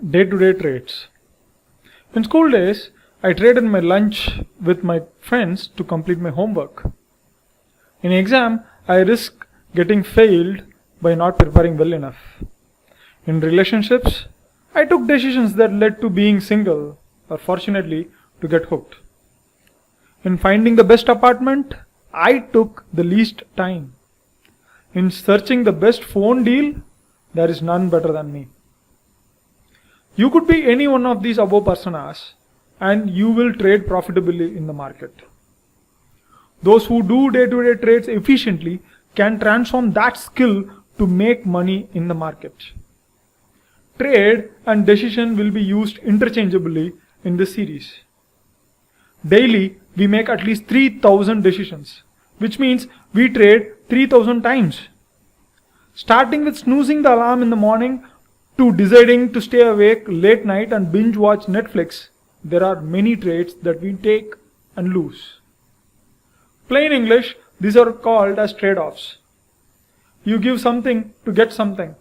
Day-to-day trades. In school days, I traded my lunch with my friends to complete my homework. In exam, I risk getting failed by not preparing well enough. In relationships, I took decisions that led to being single or fortunately to get hooked. In finding the best apartment, I took the least time. In searching the best phone deal, there is none better than me. You could be any one of these above personas and you will trade profitably in the market. Those who do day-to-day trades efficiently can transform that skill to make money in the market. Trade and decision will be used interchangeably in this series. Daily, we make at least 3000 decisions, which means we trade 3000 times. Starting with snoozing the alarm in the morning to deciding to stay awake late night and binge watch Netflix, there are many trades that we take and lose. Plain English, these are called as trade-offs. You give something to get something.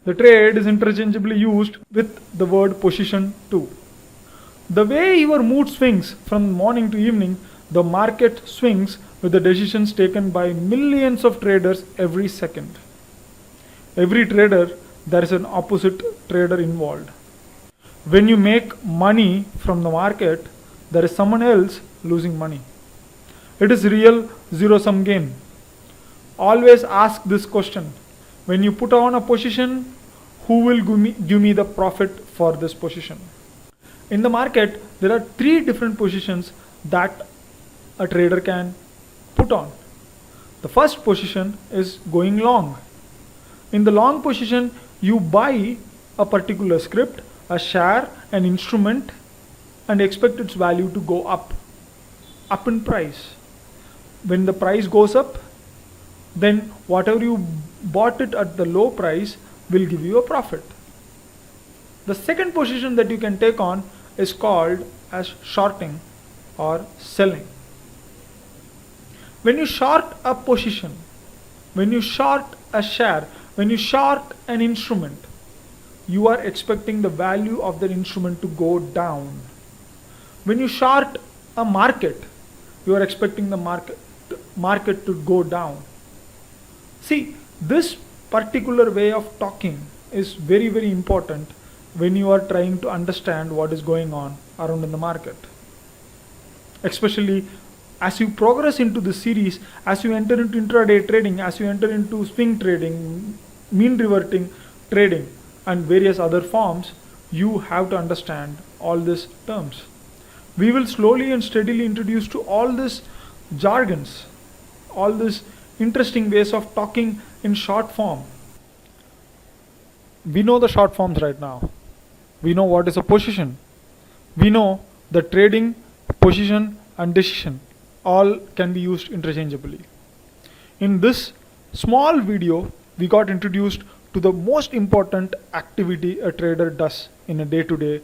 The trade is interchangeably used with the word position too. The way your mood swings from morning to evening, the market swings with the decisions taken by millions of traders every second. Every trader, there is an opposite trader involved. When you make money from the market, there is someone else losing money. It is real zero-sum game. Always ask this question. When you put on a position, who will give me the profit for this position? In the market, there are 3 different positions that a trader can put on. The first position is going long. In the long position, you buy a particular script, a share, an instrument, and expect its value to go up in price. When the price goes up, then whatever you bought it at the low price will give you a profit. The second position that you can take on is called as shorting or selling. When you short a position, when you short a share, when you short an instrument, you are expecting the value of that instrument to go down. When you short a market, you are expecting the market to go down. See, this particular way of talking is very, very important when you are trying to understand what is going on around in the market. Especially as you progress into the series, as you enter into intraday trading, as you enter into swing trading, mean reverting trading, and various other forms, you have to understand all these terms. We will slowly and steadily introduce to all these jargons, all these interesting ways of talking in short form. We know the short forms right now. We know what is a position. We know the trading, position, and decision all can be used interchangeably. In this small video, we got introduced to the most important activity a trader does in a day-to-day.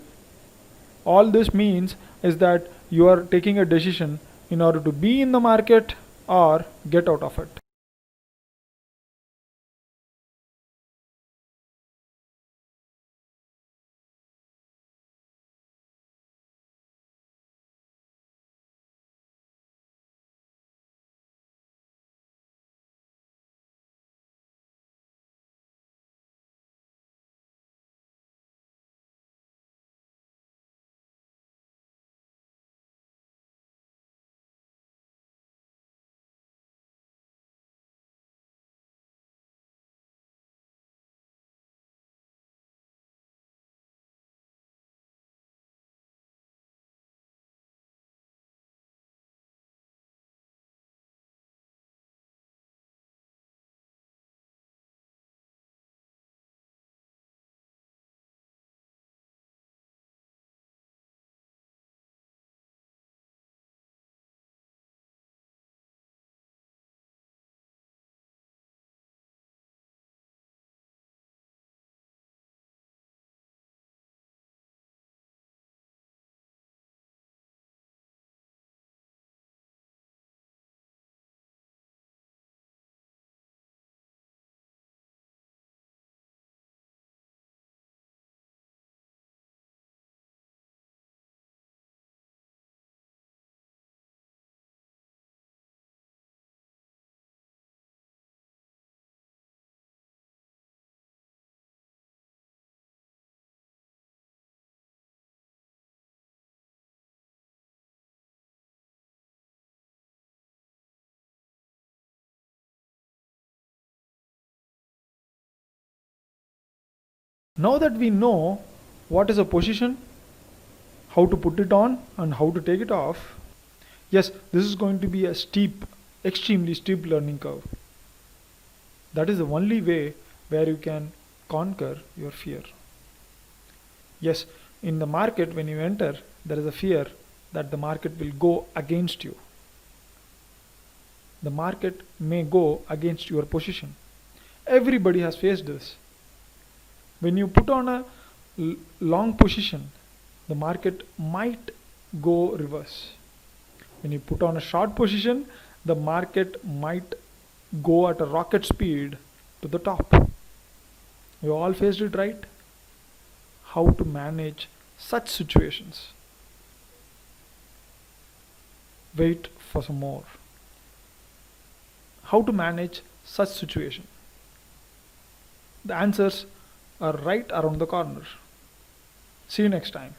All this means is that you are taking a decision in order to be in the market or get out of it. Now that we know what is a position, how to put it on, and how to take it off, yes, this is going to be a steep, extremely steep learning curve. That is the only way where you can conquer your fear. Yes, in the market, when you enter, there is a fear that the market will go against you. The market may go against your position. Everybody has faced this. When you put on a long position, the market might go reverse. When you put on a short position, the market might go at a rocket speed to the top. You all faced it, right? How to manage such situations? Wait for some more. How to manage such situation? The answers are right around the corner. See you next time.